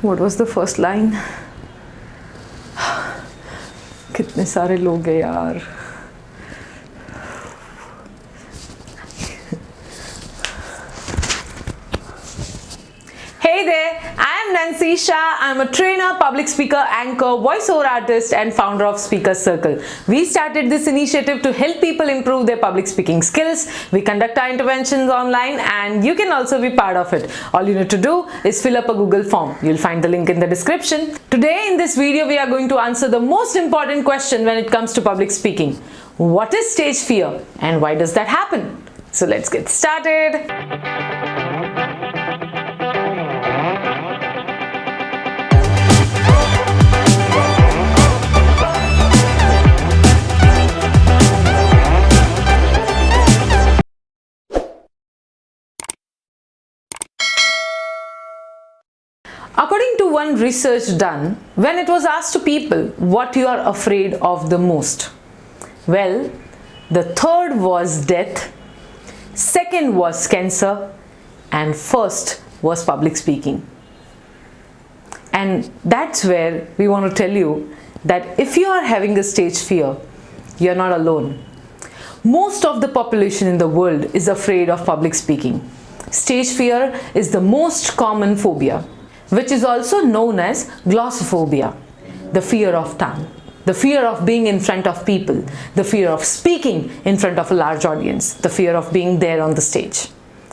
What was the first line? कितने सारे लोग हैं यार. Hey there, I am Nancy Shah. I am a trainer, public speaker, anchor, voiceover artist and founder of Speaker Circle. We started this initiative to help people improve their public speaking skills. We conduct our interventions online and you can also be part of it. All you need to do is fill up a Google form. You'll find the link in the description. Today in this video, we are going to answer the most important question when it comes to public speaking. What is stage fear and why does that happen? So let's get started. According to one research done, when it was asked to people what you are afraid of the most, well, the third was death, second was cancer, and first was public speaking. And that's where we want to tell you that if you are having a stage fear, you're not alone. Most of the population in the world is afraid of public speaking. Stage fear is the most common phobia, which is also known as glossophobia, the fear of tongue, the fear of being in front of people, the fear of speaking in front of a large audience, the fear of being there on the stage.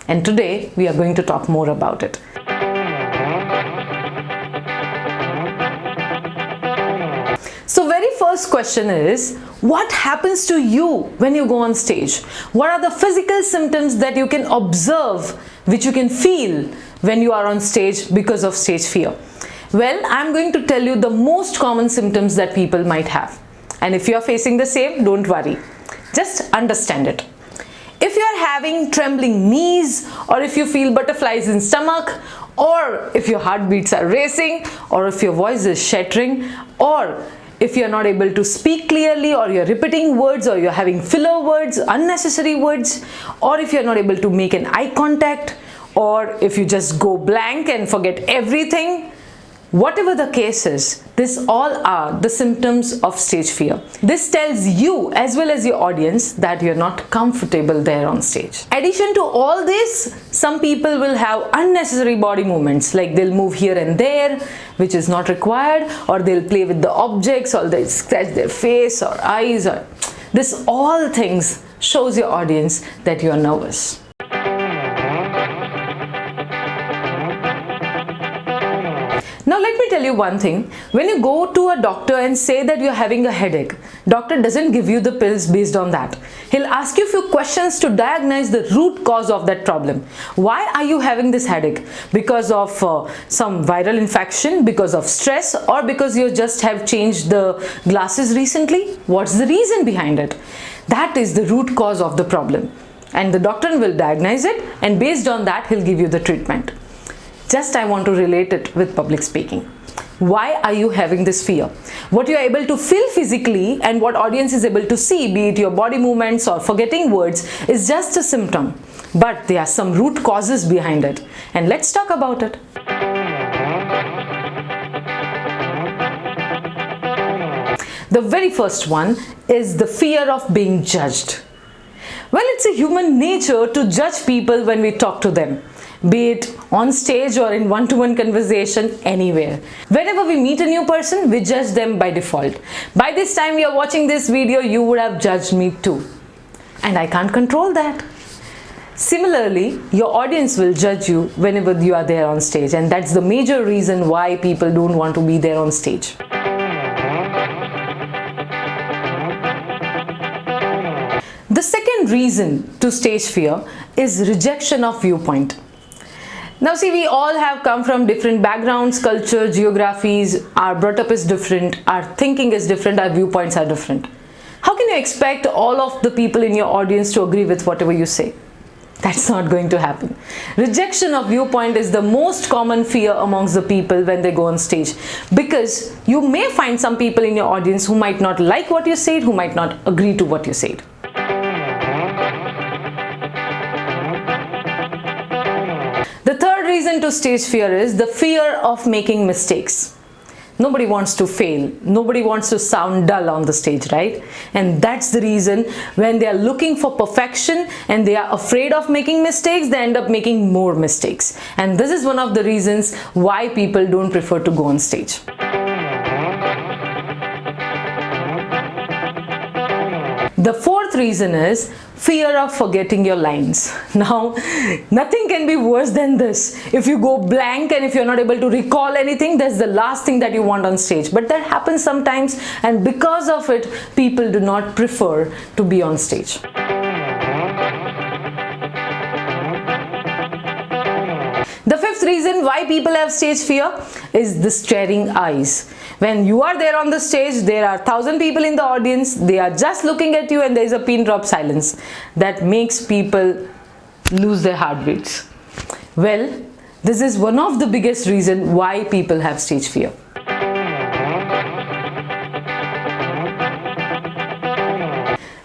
And today we are going to talk more about it. So very first question is, what happens to you when you go on stage? What are the physical symptoms that you can observe, which you can feel when you are on stage because of stage fear? Well, I'm going to tell you the most common symptoms that people might have. And if you are facing the same, don't worry. Just understand it. If you are having trembling knees, or if you feel butterflies in stomach, or if your heartbeats are racing, or if your voice is shattering, or if you're not able to speak clearly, or you're repeating words, or you're having filler words, unnecessary words, or if you're not able to make an eye contact, or if you just go blank and forget everything, whatever the case is, this all are the symptoms of stage fear. This tells you as well as your audience that you're not comfortable there on stage. Addition to all this, some people will have unnecessary body movements, like they'll move here and there, which is not required, or they'll play with the objects, or they'll scratch their face or eyes, or this all things shows your audience that you're nervous. Now let me tell you one thing. When you go to a doctor and say that you're having a headache, doctor doesn't give you the pills based on that. He'll ask you a few questions to diagnose the root cause of that problem. Why are you having this headache? Because of some viral infection, because of stress, or because you just have changed the glasses recently? What's the reason behind it? That is the root cause of the problem. And the doctor will diagnose it, and based on that, he'll give you the treatment. Just I want to relate it with public speaking. Why are you having this fear? What you are able to feel physically and what audience is able to see, be it your body movements or forgetting words, is just a symptom. But there are some root causes behind it. And let's talk about it. The very first one is the fear of being judged. Well, it's a human nature to judge people when we talk to them, be it on stage or in one-to-one conversation, anywhere. Whenever we meet a new person, we judge them by default. By this time you're watching this video, you would have judged me too. And I can't control that. Similarly, your audience will judge you whenever you are there on stage, and that's the major reason why people don't want to be there on stage. The second reason to stage fear is rejection of viewpoint. Now see, we all have come from different backgrounds, culture, geographies, our brought up is different, our thinking is different, our viewpoints are different. How can you expect all of the people in your audience to agree with whatever you say? That's not going to happen. Rejection of viewpoint is the most common fear amongst the people when they go on stage, because you may find some people in your audience who might not like what you said, who might not agree to what you said. reason to stage fear is the fear of making mistakes. Nobody wants to fail. Nobody wants to sound dull on the stage, right? And that's the reason when they are looking for perfection and they are afraid of making mistakes, they end up making more mistakes. And this is one of the reasons why people don't prefer to go on stage. The fourth reason is fear of forgetting your lines. Now, nothing can be worse than this. If you go blank and if you're not able to recall anything, that's the last thing that you want on stage. But that happens sometimes, and because of it, people do not prefer to be on stage. The fifth reason why people have stage fear is the staring eyes. When you are there on the stage, there are 1,000 people in the audience, they are just looking at you and there is a pin drop silence. That makes people lose their heartbeats. Well, this is one of the biggest reasons why people have stage fear.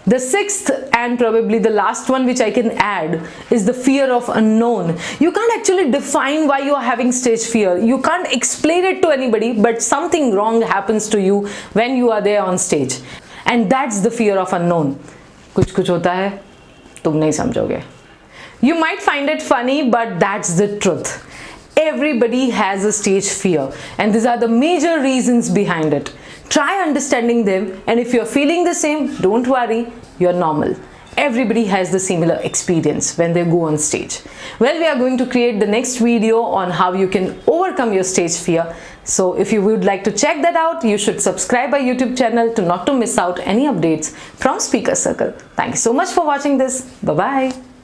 The sixth and probably the last one which I can add is the fear of unknown. You can't actually define why you are having stage fear. You can't explain it to anybody, but something wrong happens to you when you are there on stage. And that's the fear of unknown. कुछ कुछ होता है, तुम नहीं समझोगे. You might find it funny, but that's the truth. Everybody has a stage fear, and these are the major reasons behind it. Try understanding them, and if you're feeling the same, don't worry, you're normal. Everybody has the similar experience when they go on stage. Well, we are going to create the next video on how you can overcome your stage fear. So if you would like to check that out, you should subscribe our YouTube channel to not to miss out any updates from Speaker Circle. Thank you so much for watching this. Bye-bye.